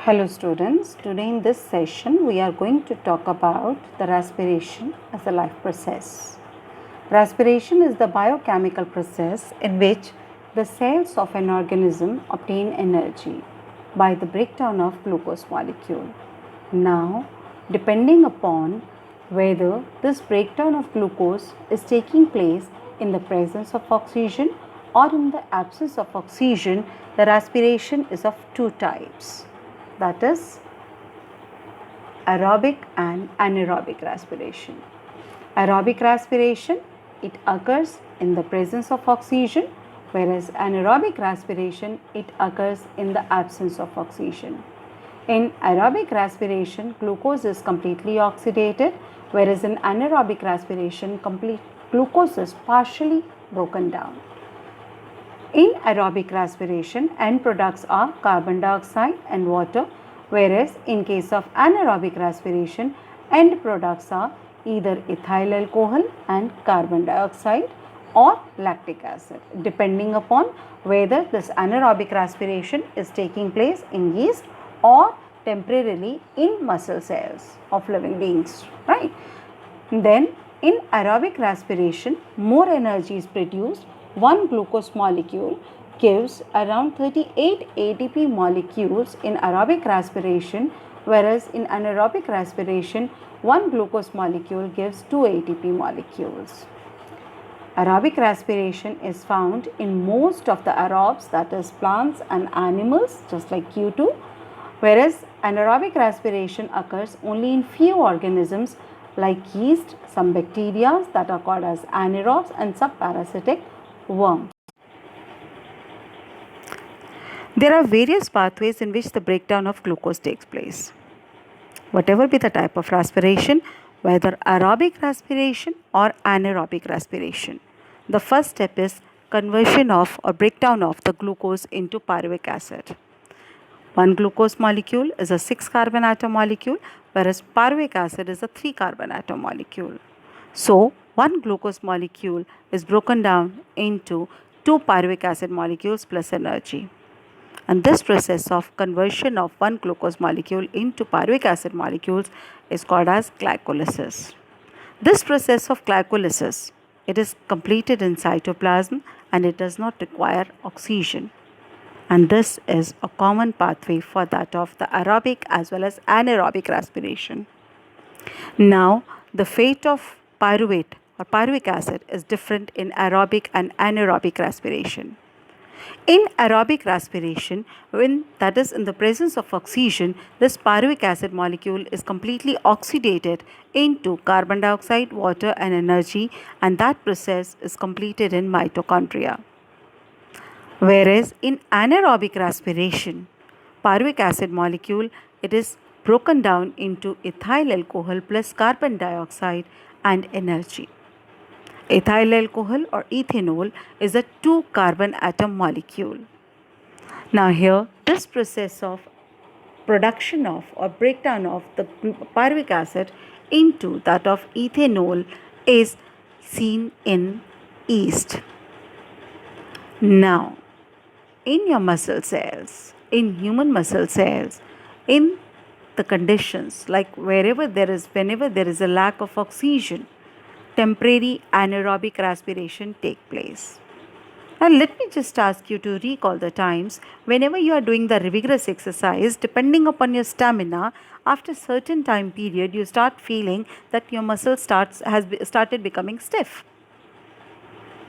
Hello students, today in this session we are going to talk about the respiration as a life process. Respiration is the biochemical process in which the cells of an organism obtain energy by the breakdown of glucose molecule. Now, depending upon whether this breakdown of glucose is taking place in the presence of oxygen or in the absence of oxygen, the respiration is of two types, that is aerobic and anaerobic respiration. Aerobic respiration, it occurs in the presence of oxygen, whereas anaerobic respiration, it occurs in the absence of oxygen. In aerobic respiration, glucose is completely oxidated, whereas in anaerobic respiration, glucose is partially broken down. In aerobic respiration, end products are carbon dioxide and water, whereas in case of anaerobic respiration, end products are either ethyl alcohol and carbon dioxide or lactic acid, depending upon whether this anaerobic respiration is taking place in yeast or temporarily in muscle cells of living beings, right? Then in aerobic respiration, more energy is produced. One glucose molecule gives around 38 ATP molecules in aerobic respiration, whereas in anaerobic respiration, one glucose molecule gives 2 ATP molecules. Aerobic respiration is found in most of the aerobes, that is plants and animals, just like Q2, whereas anaerobic respiration occurs only in few organisms like yeast, some bacteria that are called as anaerobes, and some parasitic worms. There are various pathways in which the breakdown of glucose takes place. Whatever be the type of respiration, whether aerobic respiration or anaerobic respiration, the first step is conversion of or breakdown of the glucose into pyruvic acid. One glucose molecule is a 6 carbon atom molecule, whereas pyruvic acid is a 3 carbon atom molecule. So, one glucose molecule is broken down into 2 pyruvic acid molecules plus energy. And this process of conversion of one glucose molecule into pyruvic acid molecules is called as glycolysis. This process of glycolysis, it is completed in cytoplasm and it does not require oxygen. And this is a common pathway for that of the aerobic as well as anaerobic respiration. Now, the fate of pyruvate or pyruvic acid is different in aerobic and anaerobic respiration. In aerobic respiration, when that is in the presence of oxygen, this pyruvic acid molecule is completely oxidated into carbon dioxide, water and energy, and that process is completed in mitochondria. Whereas in anaerobic respiration, pyruvic acid molecule, it is broken down into ethyl alcohol plus carbon dioxide and energy. Ethyl alcohol or ethanol is a 2 carbon atom molecule. Now here, this process of production of or breakdown of the pyruvic acid into that of ethanol is seen in yeast. Now, in your muscle cells, in human muscle cells, in the conditions like whenever there is a lack of oxygen, temporary anaerobic respiration take place. Now let me just ask you to recall the times whenever you are doing the vigorous exercise, depending upon your stamina, after certain time period you start feeling that your muscle has started becoming stiff.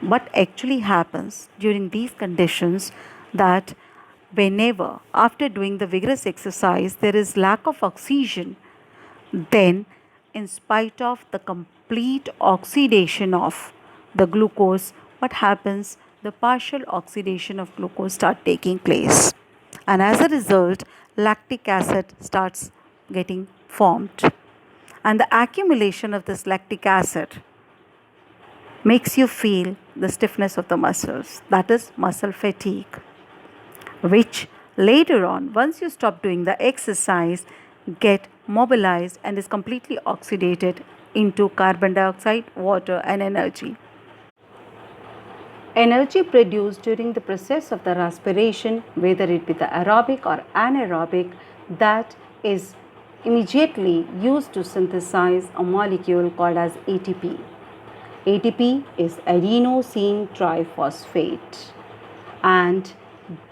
What actually happens during these conditions that whenever after doing the vigorous exercise there is lack of oxygen, then in spite of the complete oxidation of the glucose, what happens? The partial oxidation of glucose start taking place, and as a result lactic acid starts getting formed, and the accumulation of this lactic acid makes you feel the stiffness of the muscles, that is muscle fatigue, which later on, once you stop doing the exercise, get mobilized and is completely oxidated into carbon dioxide, water and energy. Energy produced during the process of the respiration, whether it be the aerobic or anaerobic, that is immediately used to synthesize a molecule called as ATP. ATP is adenosine triphosphate, and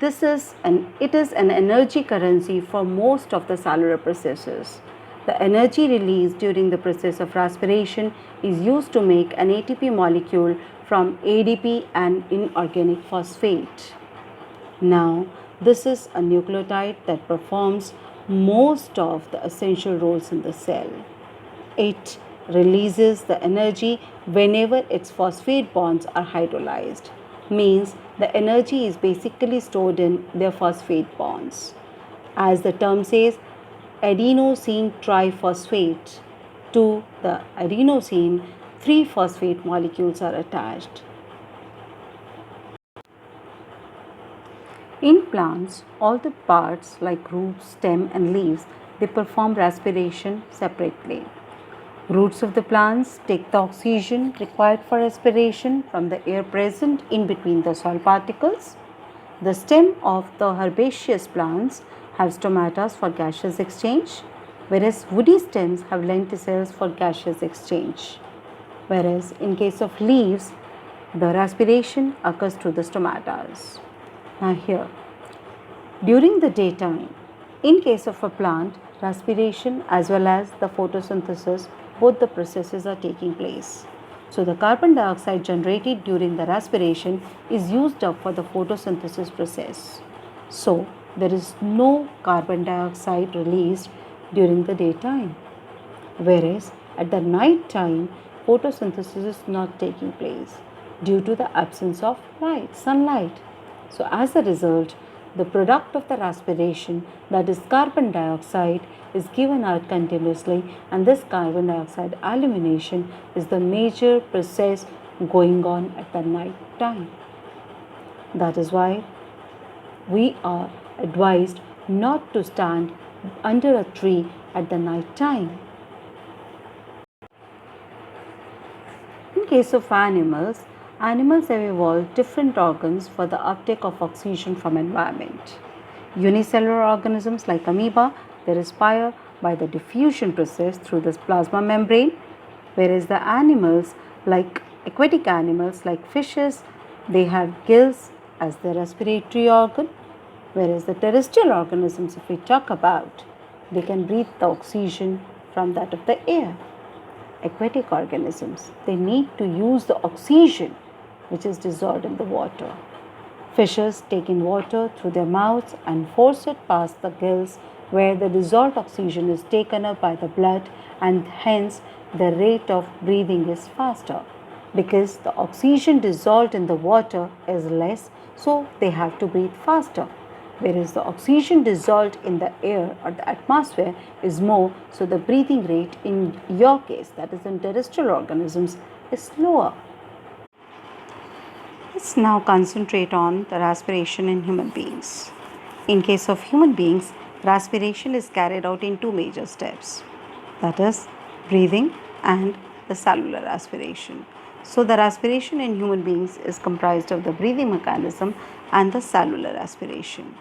it is an energy currency for most of the cellular processes. The energy released during the process of respiration is used to make an ATP molecule from ADP and inorganic phosphate. Now, this is a nucleotide that performs most of the essential roles in the cell. It releases the energy whenever its phosphate bonds are hydrolyzed. Means the energy is basically stored in their phosphate bonds. As the term says, adenosine triphosphate. To the adenosine, 3 phosphate molecules are attached. In plants, all the parts like roots, stem and leaves, they perform respiration separately. Roots of the plants take the oxygen required for respiration from the air present in between the soil particles. The stem of the herbaceous plants have stomata for gaseous exchange, whereas woody stems have lenticels for gaseous exchange. Whereas in case of leaves, the respiration occurs through the stomatas. Now here, during the daytime, in case of a plant, respiration as well as the photosynthesis, both the processes are taking place. So the carbon dioxide generated during the respiration is used up for the photosynthesis process. So there is no carbon dioxide released during the daytime. Whereas at the night time, photosynthesis is not taking place due to the absence of sunlight. So as a result, the product of the respiration, that is carbon dioxide, is given out continuously, and this carbon dioxide elimination is the major process going on at the night time. That is why we are advised not to stand under a tree at the night time. In case of animals have evolved different organs for the uptake of oxygen from environment. Unicellular organisms like amoeba, they respire by the diffusion process through the plasma membrane, whereas the aquatic animals like fishes, they have gills as their respiratory organ, whereas the terrestrial organisms, if we talk about, they can breathe the oxygen from that of the air. Aquatic organisms, they need to use the oxygen which is dissolved in the water. Fishes take in water through their mouths and force it past the gills, where the dissolved oxygen is taken up by the blood, and hence the rate of breathing is faster because the oxygen dissolved in the water is less, so they have to breathe faster. Whereas the oxygen dissolved in the air or the atmosphere is more, so the breathing rate in your case, that is in terrestrial organisms, is slower. Let's now concentrate on the respiration in human beings. In case of human beings, respiration is carried out in 2 major steps, that is breathing and the cellular respiration. So the respiration in human beings is comprised of the breathing mechanism and the cellular respiration.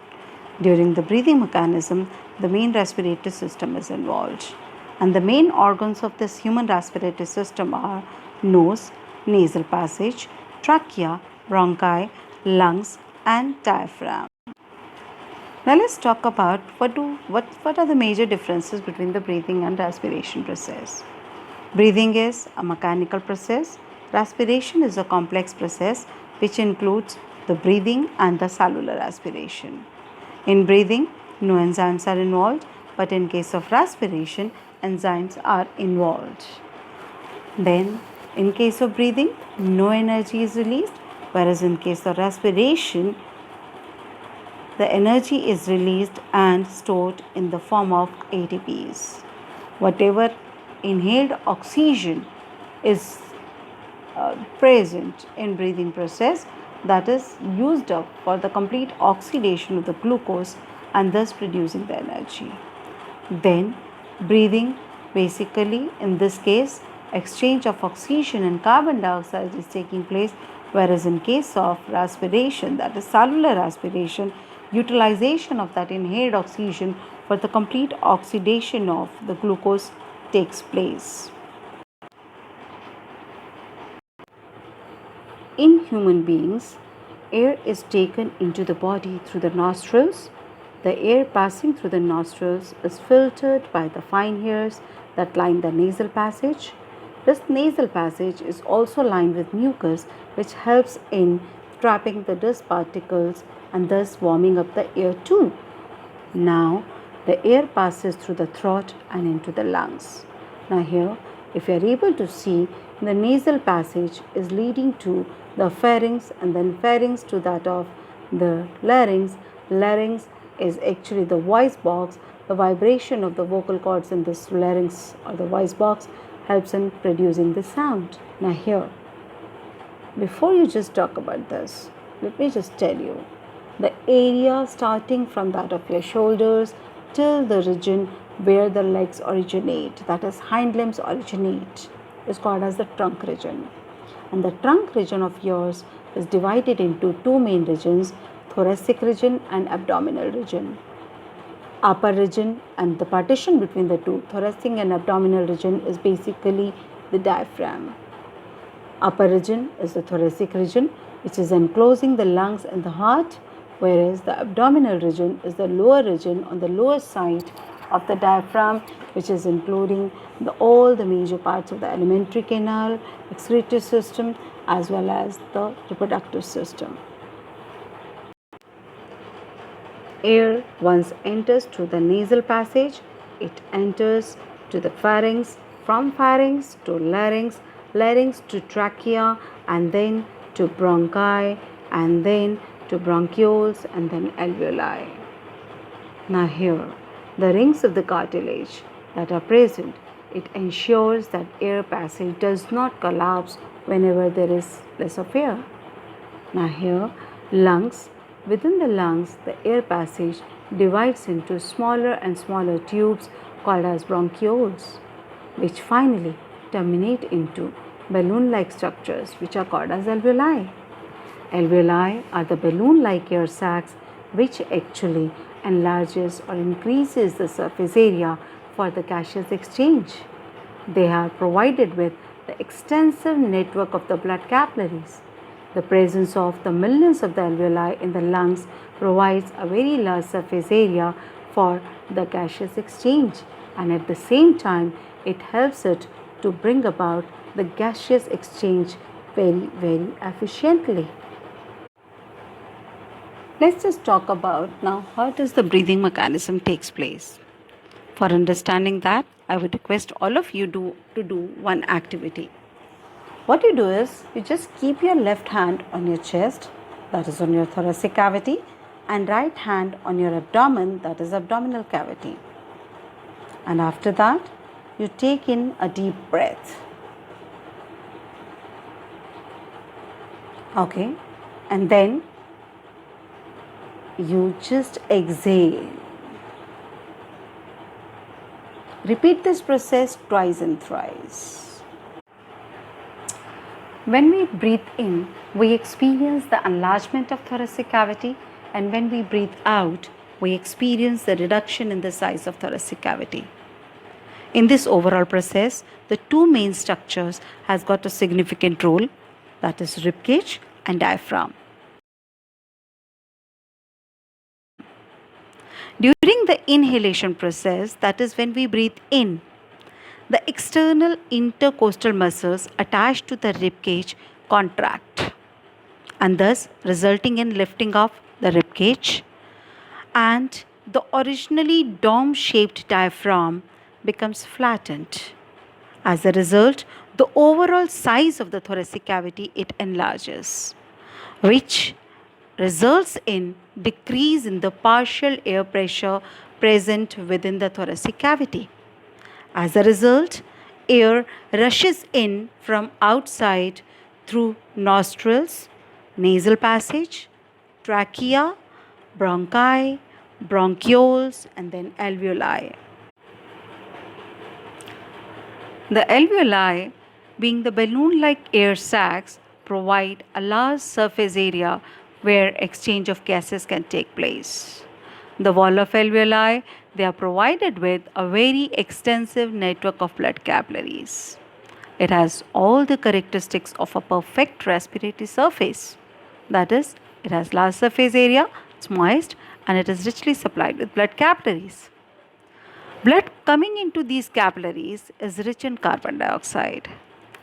During the breathing mechanism, the main respiratory system is involved, and the main organs of this human respiratory system are nose, nasal passage, trachea, bronchi, lungs and diaphragm. Now let's talk about what are the major differences between the breathing and respiration process. Breathing is a mechanical process. Respiration is a complex process which includes the breathing and the cellular respiration. In breathing, no enzymes are involved, but in case of respiration, enzymes are involved. Then, in case of breathing, no energy is released, whereas in case of respiration, the energy is released and stored in the form of ATPs. Whatever inhaled oxygen is present in breathing process, that is used up for the complete oxidation of the glucose and thus producing the energy. Then breathing, basically in this case, exchange of oxygen and carbon dioxide is taking place, whereas in case of respiration, that is cellular respiration, utilization of that inhaled oxygen for the complete oxidation of the glucose takes place. In human beings, air is taken into the body through the nostrils. The air passing through the nostrils is filtered by the fine hairs that line the nasal passage. This nasal passage is also lined with mucus, which helps in trapping the dust particles and thus warming up the air too. Now, the air passes through the throat and into the lungs. Now, here, if you are able to see, the nasal passage is leading to the pharynx and then pharynx to that of the larynx. Larynx is actually the voice box. The vibration of the vocal cords in this larynx or the voice box helps in producing the sound. Now, here, before you just talk about this, let me just tell you the area starting from that of your shoulders till the region where the legs originate, that is hind limbs originate, is called as the trunk region. And the trunk region of yours is divided into two main regions, thoracic region and abdominal region. Upper region and the partition between the two, thoracic and abdominal region, is basically the diaphragm. Upper region is the thoracic region, which is enclosing the lungs and the heart, whereas the abdominal region is the lower region on the lower side of the diaphragm, which is including all the major parts of the alimentary canal, excretory system, as well as the reproductive system. Air once enters through the nasal passage, it enters to the pharynx, from pharynx to larynx, larynx to trachea, and then to bronchi, and then to bronchioles, and then alveoli. Now here, the rings of the cartilage that are present, it ensures that air passage does not collapse whenever there is less of air. Now here, lungs. Within the lungs, the air passage divides into smaller and smaller tubes called as bronchioles, which finally terminate into balloon-like structures which are called as alveoli. Alveoli are the balloon-like air sacs which actually enlarges or increases the surface area for the gaseous exchange. They are provided with the extensive network of the blood capillaries. The presence of the millions of the alveoli in the lungs provides a very large surface area for the gaseous exchange, and at the same time it helps it to bring about the gaseous exchange very, very efficiently. Let's just talk about now how does the breathing mechanism takes place. For understanding that, I would request all of you to do one activity. What you do is, you just keep your left hand on your chest, that is on your thoracic cavity, and right hand on your abdomen, that is abdominal cavity. And after that, you take in a deep breath. Okay, and then you just exhale. Repeat this process twice and thrice. When we breathe in, we experience the enlargement of thoracic cavity, and when we breathe out, we experience the reduction in the size of thoracic cavity. In this overall process, the two main structures has got a significant role, that is rib cage and diaphragm. During the inhalation process, that is when we breathe in, the external intercostal muscles attached to the rib cage contract, and thus resulting in lifting of the rib cage, and the originally dome-shaped diaphragm becomes flattened. As a result, the overall size of the thoracic cavity it enlarges, which results in decrease in the partial air pressure present within the thoracic cavity. As a result, air rushes in from outside through nostrils, nasal passage, trachea, bronchi, bronchioles, and then alveoli. The alveoli, being the balloon-like air sacs, provide a large surface area where exchange of gases can take place. The wall of alveoli, they are provided with a very extensive network of blood capillaries. It has all the characteristics of a perfect respiratory surface. That is, it has large surface area, it's moist, and it is richly supplied with blood capillaries. Blood coming into these capillaries is rich in carbon dioxide,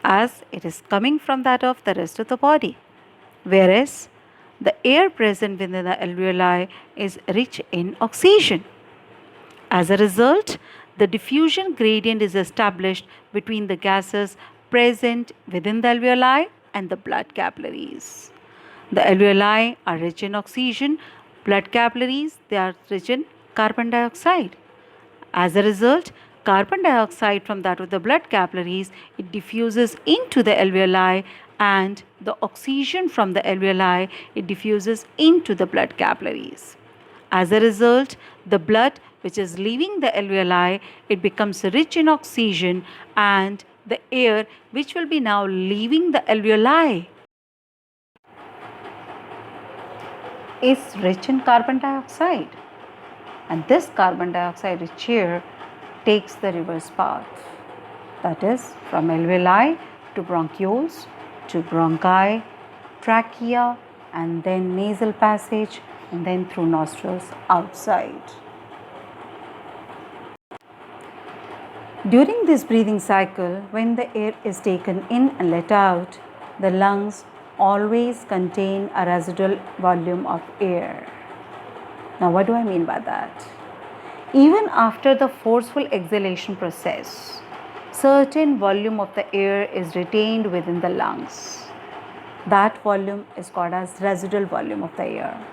as it is coming from that of the rest of the body, whereas the air present within the alveoli is rich in oxygen. As a result, the diffusion gradient is established between the gases present within the alveoli and the blood capillaries. The alveoli are rich in oxygen, blood capillaries they are rich in carbon dioxide. As a result, carbon dioxide from that of the blood capillaries it diffuses into the alveoli, and the oxygen from the alveoli it diffuses into the blood capillaries. As a result, the blood which is leaving the alveoli it becomes rich in oxygen, and the air which will be now leaving the alveoli is rich in carbon dioxide. And this carbon dioxide rich air takes the reverse path, that is from alveoli to bronchioles to bronchi, trachea, and then nasal passage, and then through nostrils outside. During this breathing cycle, when the air is taken in and let out, the lungs always contain a residual volume of air. Now, what do I mean by that? Even after the forceful exhalation process, certain volume of the air is retained within the lungs. That volume is called as residual volume of the air.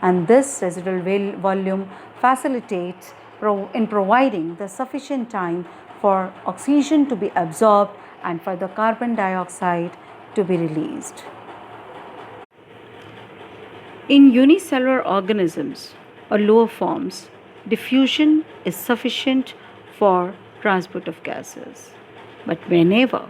And this residual volume facilitates in providing the sufficient time for oxygen to be absorbed and for the carbon dioxide to be released. In unicellular organisms or lower forms, diffusion is sufficient for transport of gases. But whenever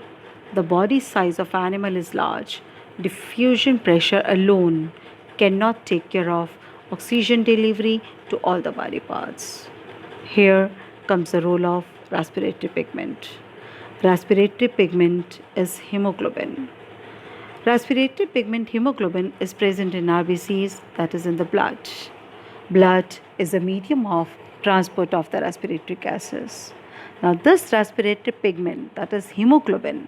the body size of animal is large, diffusion pressure alone cannot take care of oxygen delivery to all the body parts. Here comes the role of respiratory pigment. Respiratory pigment is hemoglobin. Respiratory pigment hemoglobin is present in RBCs, that is in the blood. Blood is a medium of transport of the respiratory gases. Now this respiratory pigment, that is hemoglobin,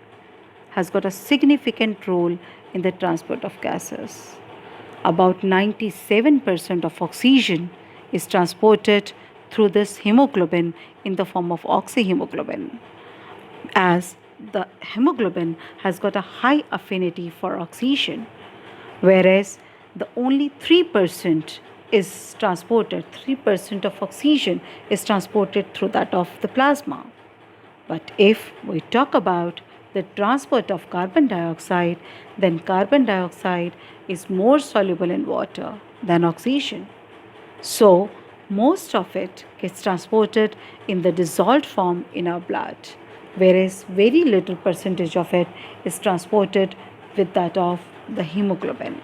has got a significant role in the transport of gases. About 97% of oxygen is transported through this hemoglobin in the form of oxyhemoglobin, as the hemoglobin has got a high affinity for oxygen, whereas the only 3% is transported, 3% of oxygen is transported through that of the plasma. But if we talk about the transport of carbon dioxide, then carbon dioxide is more soluble in water than oxygen. So, most of it gets transported in the dissolved form in our blood, whereas very little percentage of it is transported with that of the hemoglobin.